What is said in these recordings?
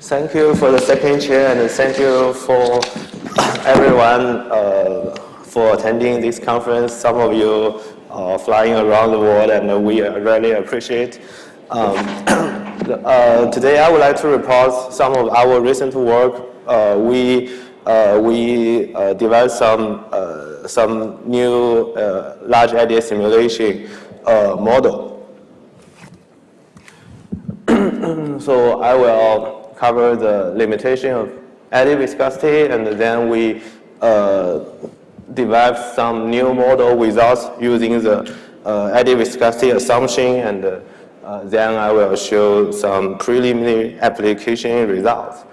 Thank you for the second chair, and thank you for everyone for attending this conference. Some of you are flying around the world, and we really appreciate. Today, I would like to report some of our recent work. We developed some new large idea simulation model. So I will cover the limitation of eddy viscosity, and then we develop some new model without using the eddy viscosity assumption, and then I will show some preliminary application results.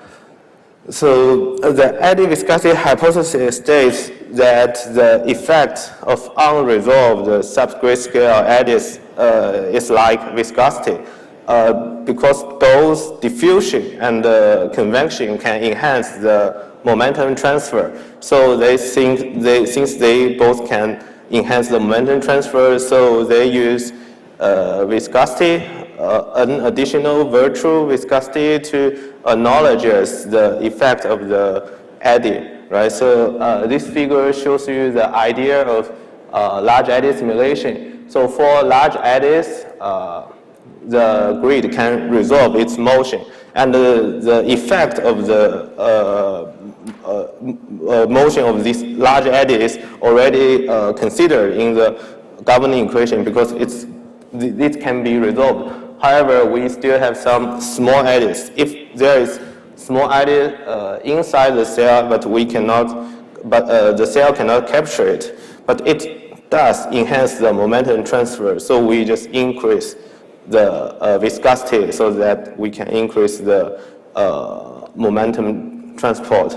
So the eddy viscosity hypothesis states that the effect of unresolved subgrid scale eddies is like viscosity. Because both diffusion and convection can enhance the momentum transfer. So they think since they both can enhance the momentum transfer, so they use viscosity, an additional virtual viscosity to acknowledge the effect of the eddy, right? So this figure shows you the idea of large eddy simulation. So for large eddies, the grid can resolve its motion, and the effect of the motion of this large eddy is already considered in the governing equation because it can be resolved. However, we still have some small eddies. If there is small eddy inside the cell, but the cell cannot capture it, but it does enhance the momentum transfer. So we just increase the viscosity so that we can increase the momentum transport.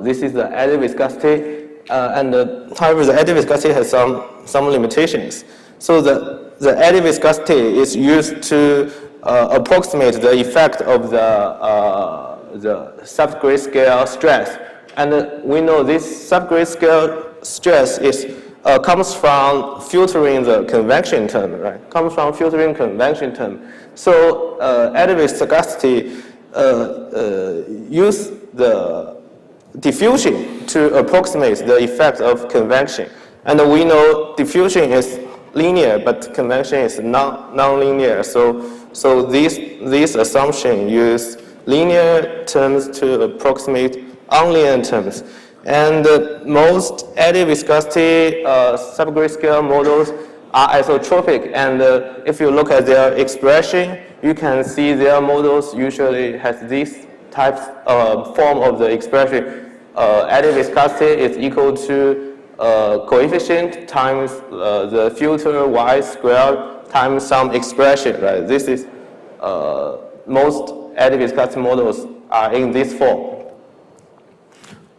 This is the eddy viscosity, however, the eddy viscosity has some limitations. So the eddy viscosity is used to approximate the effect of the subgrid scale stress, and we know this subgrid scale stress comes from filtering the convection term, right? Comes from filtering convection term. So eddy viscosity use the diffusion to approximate the effect of convection. And we know diffusion is linear, but convection is non-linear. So this assumption use linear terms to approximate unlinear terms. And most eddy viscosity subgrid scale models are isotropic, and if you look at their expression, you can see their models usually has this type form of the expression. Eddy viscosity is equal to coefficient times the filter y squared times some expression, right? This is most eddy viscosity models are in this form.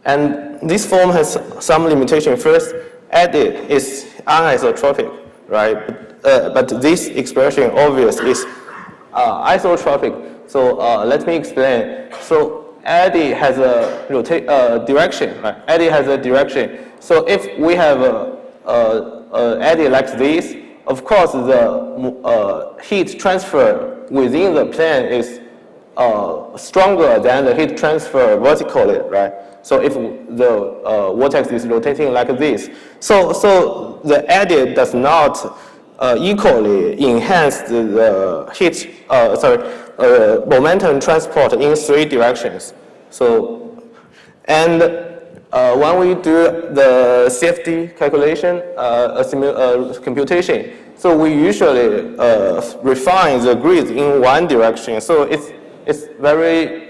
And this form has some limitation. First, eddy is anisotropic, right? But this expression obvious is isotropic. So let me explain. So eddy has a direction, right? Eddy has a direction. So if we have a eddy like this, of course the heat transfer within the plane is stronger than the heat transfer vertically, right? So if the vortex is rotating like this, so the eddy does not equally enhance the momentum transport in three directions. So, and when we do the safety calculation, computation, so we usually refine the grid in one direction. So it's very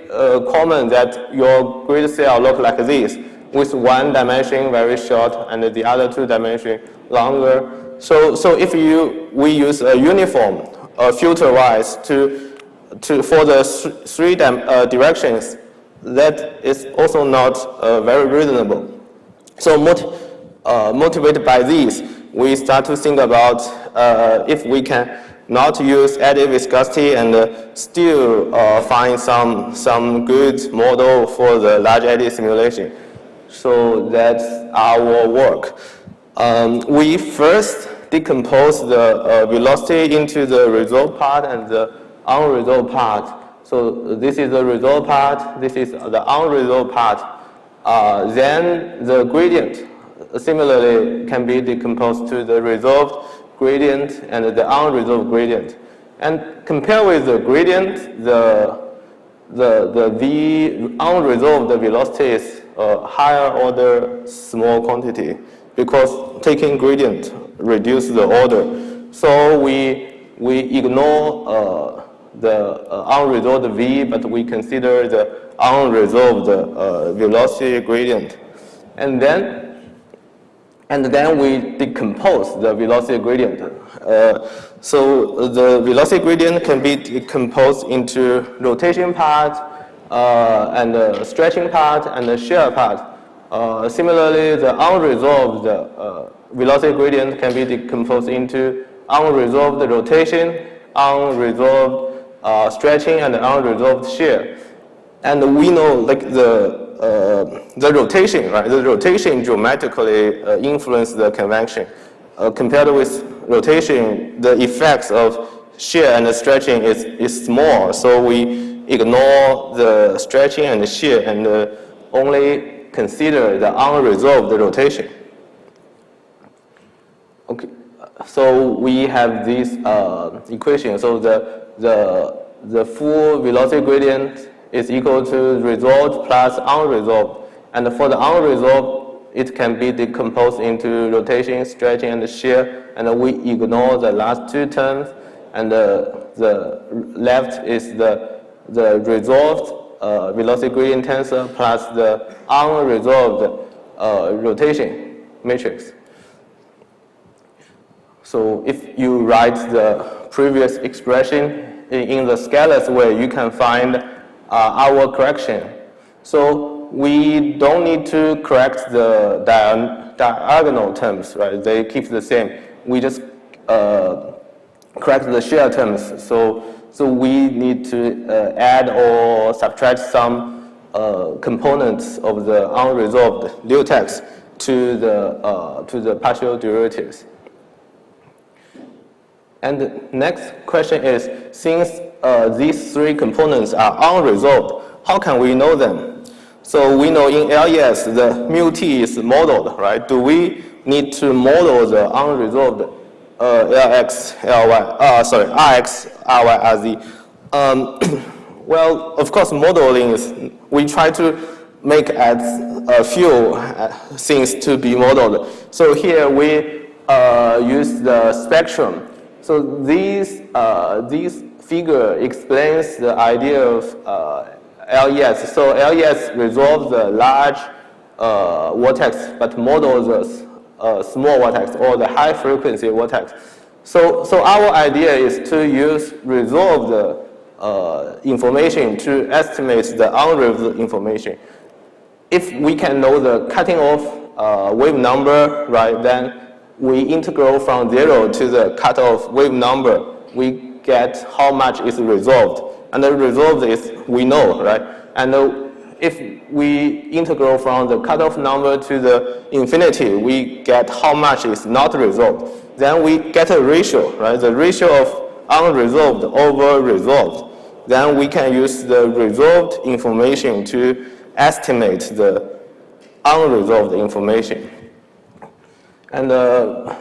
common that your grid cell look like this, with one dimension very short and the other two dimension longer. So if we use a uniform filter-wise for the three directions, that is also not very reasonable. So motivated by this, we start to think about if we can not use eddy viscosity and still find some good model for the large eddy simulation. So that's our work. We first decompose the velocity into the resolved part and the unresolved part. So this is the resolved part, this is the unresolved part. Then the gradient similarly can be decomposed to the resolved gradient and the unresolved gradient. And compare with the gradient, the V unresolved velocity is a higher order small quantity because taking gradient reduces the order. So we ignore the unresolved V, but we consider the unresolved velocity gradient. And then we decompose the velocity gradient. So the velocity gradient can be decomposed into rotation part, and the stretching part, and the shear part. Similarly, the unresolved velocity gradient can be decomposed into unresolved rotation, unresolved stretching, and unresolved shear. And we know like the rotation, right? The rotation dramatically influences the convection. Compared with rotation, the effects of shear and stretching is small. So we ignore the stretching and the shear and only consider the unresolved rotation. Okay, so we have this equation. So the full velocity gradient is equal to resolved plus unresolved. And for the unresolved, it can be decomposed into rotation, stretching, and shear. And we ignore the last two terms. And the left is the resolved velocity gradient tensor plus the unresolved rotation matrix. So if you write the previous expression in the scalars way, you can find our correction. So we don't need to correct the diagonal terms, right? They keep the same. We just correct the shear terms. So we need to add or subtract some components of the unresolved Liutex to the partial derivatives. And the next question is, since these three components are unresolved, how can we know them? So we know in LES the mu t is modeled, right? Do we need to model the unresolved RX, RY, RZ? Well, of course, modeling is, we try to make as a few things to be modeled. So here we use the spectrum. So this figure explains the idea of LES. So LES resolves the large vortex, but models the small vortex or the high frequency vortex. So our idea is to use resolved information to estimate the unresolved information. If we can know the cutting off wave number, right, then we integral from 0 to the cutoff wave number. We get how much is resolved. And the resolved is, we know, right? And if we integral from the cutoff number to the infinity, we get how much is not resolved. Then we get a ratio, right? The ratio of unresolved over resolved. Then we can use the resolved information to estimate the unresolved information. And the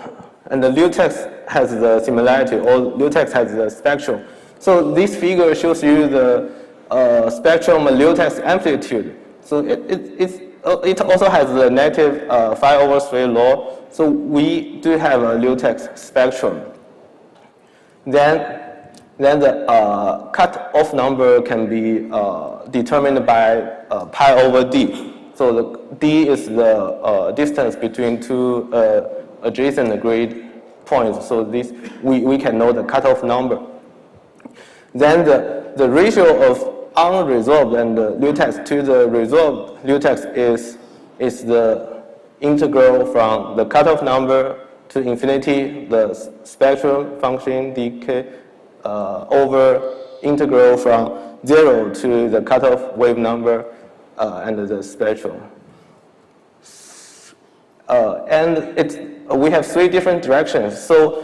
Liutex has the similarity, or Liutex has the spectrum. So this figure shows you the spectrum Liutex amplitude. So it also has the negative 5/3 law. So we do have a Liutex spectrum. Then the cut-off number can be determined by pi over d. So the d is the distance between two adjacent grid points. So this we can know the cutoff number. Then the ratio of unresolved and the Liutex to the resolved Liutex is the integral from the cutoff number to infinity, the spectral function dk over integral from 0 to the cutoff wave number and the spectrum. And we have three different directions. So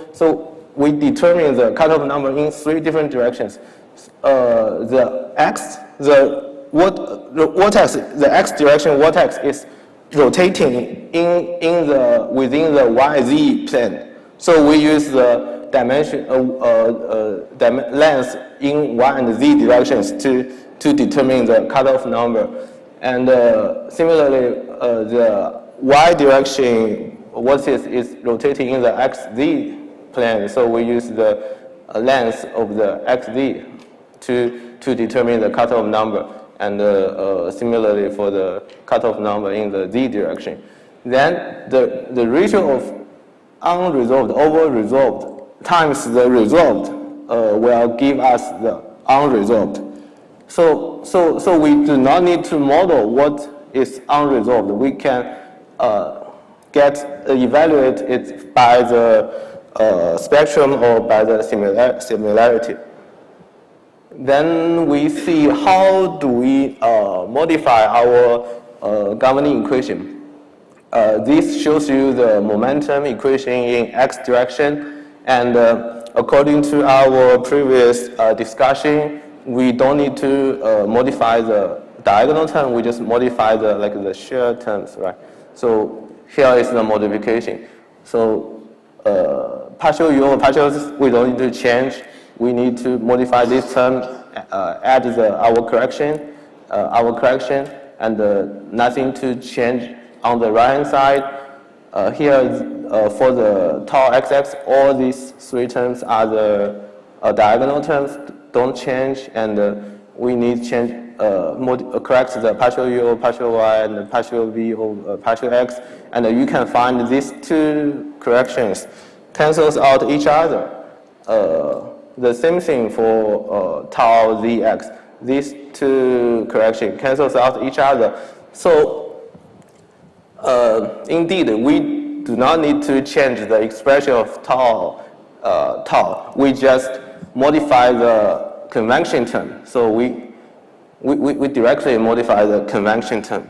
we determine the cutoff number in three different directions. the x, the vortex, the x direction vortex is rotating within the YZ plane. So we use the dimension length in Y and Z directions to determine the cutoff number. And similarly, the Y direction vortex is rotating in the XZ plane. So we use the length of the XZ to determine the cutoff number, and similarly for the cutoff number in the Z direction. Then the ratio of unresolved over resolved times the resolved will give us the unresolved. So we do not need to model what is unresolved. We can evaluate it by the spectrum or by the similarity. Then we see how do we modify our governing equation. This shows you the momentum equation in x direction, and according to our previous discussion, we don't need to modify the diagonal term. We just modify the shear terms, right? So here is the modification. So partial U over partial Z, we don't need to change. We need to modify this term, add our correction, and nothing to change on the right-hand side. Here, for the tau xx, all these three terms are the diagonal terms, don't change, and we need to change, correct the partial U over partial y and the partial v over partial x, and you can find these two corrections cancels out each other. The same thing for tau zx. These two corrections cancels out each other. So indeed, we do not need to change the expression of tau. We just modify the convection term. So we directly modify the convection term.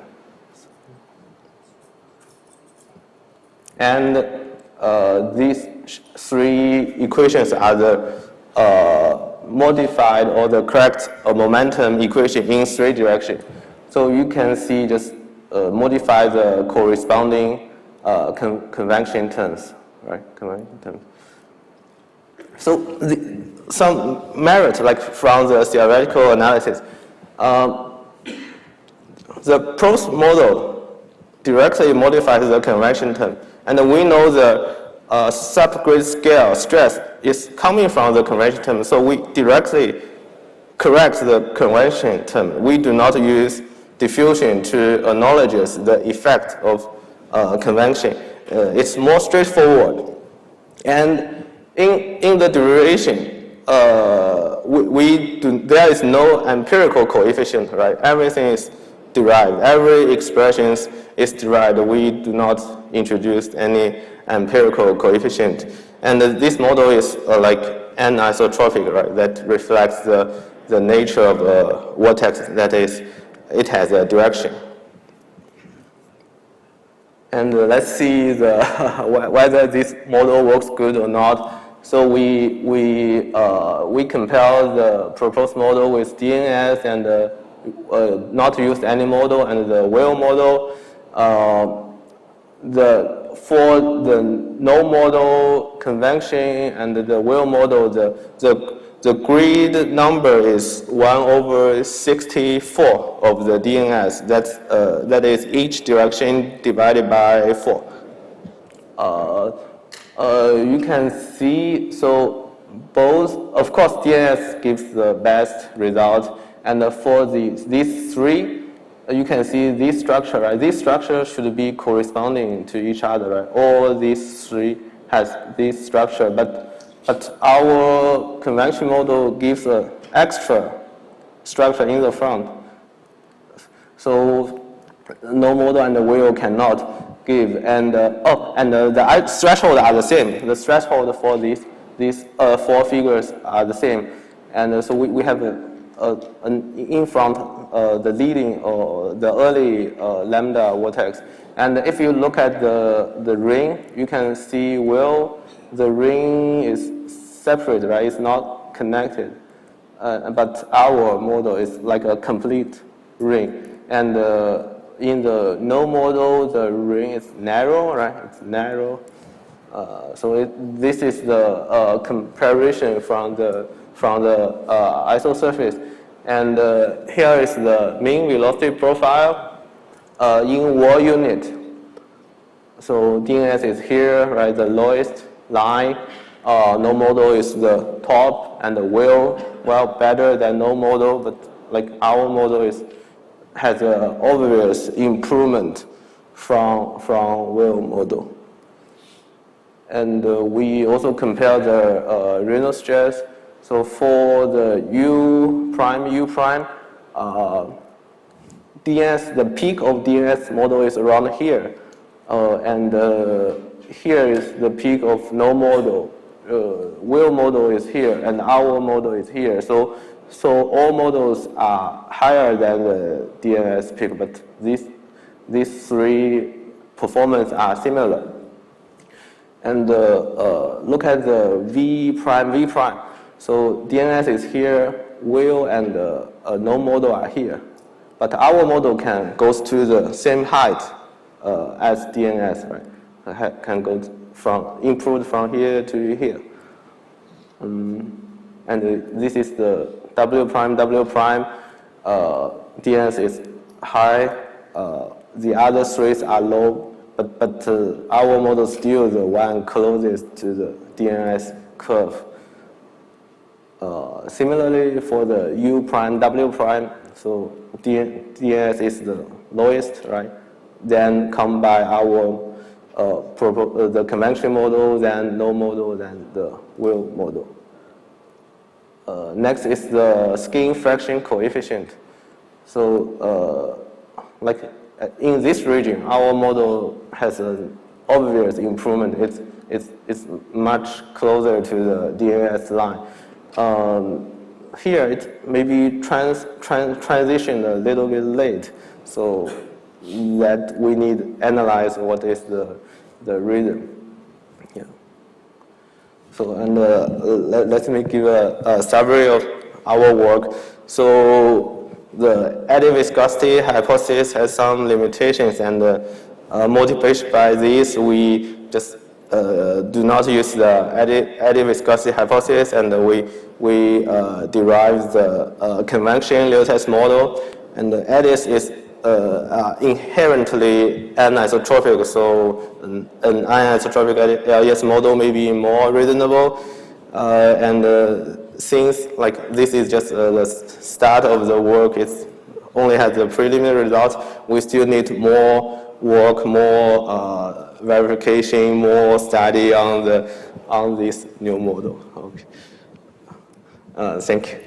And these three equations are the modified or the correct momentum equation in three directions. So you can see just modify the corresponding convection terms, right? Convection terms. So some merit, like from the theoretical analysis, the Prost model directly modifies the convection term, and we know the subgrid scale stress is coming from the convection term, so we directly correct the convection term. We do not use diffusion to acknowledge the effect of convection. It's more straightforward. And in the derivation, there is no empirical coefficient, right? Everything is derived. Every expression is derived. We do not introduce any empirical coefficient. And this model is like anisotropic, right? That reflects the nature of the vortex, that is, it has a direction. And let's see whether this model works good or not. So we compare the proposed model with DNS and not use any model and the whale model. For the no model convection and the whale model, the grid number is 1 over 64 of the DNS. That is each direction divided by 4. You can see, so both, of course, DNS gives the best result, and for these three, you can see this structure, right? This structure should be corresponding to each other, right? All these three has this structure, but our convection model gives an extra structure in the front. So no model and the whale cannot give. And the threshold are the same. The threshold for these four figures are the same. And so we have in front the leading or the early lambda vortex. And if you look at the ring, you can see the ring is separate, right? It's not connected. but our model is like a complete ring. And in the no model, the ring is narrow, right? It's narrow. So this is the comparison from the isosurface. And here is the mean velocity profile in wall unit. So DNS is here, right? The lowest line. No model is the top, and the well better than no model, but like our model has an obvious improvement from well model. And we also compare the Reynolds stress. So for the U prime, DNS, the peak of DNS model is around here. And here is the peak of no model. Well model is here, and our model is here. So all models are higher than the DNS peak, but these three performance are similar. And look at the V prime. So DNS is here, well and no model are here. But our model goes to the same height as DNS, right? Can go improved from here to here. And this is the W prime. DNS is high. The other threes are low, but our model is still the one closest to the DNS curve. Similarly, for the U prime, W prime, so DNS is the lowest, right? Then come by our the convection model, then no model, then the well model. Next is the skin fraction coefficient. So, like in this region, our model has an obvious improvement. It's much closer to the DNS line. Here it maybe transitioned a little bit late, so that we need to analyze what is the reason. Yeah. So and let me give a summary of our work. So the eddy viscosity hypothesis has some limitations, and motivated by this, we just do not use the eddy viscosity hypothesis, and we derive the convection Liutex model. And the eddies is inherently anisotropic, so an anisotropic LES model may be more reasonable. And since like this is just the start of the work, it only has the preliminary results, we still need more work, more verification, more study on this new model. Okay. Thank you.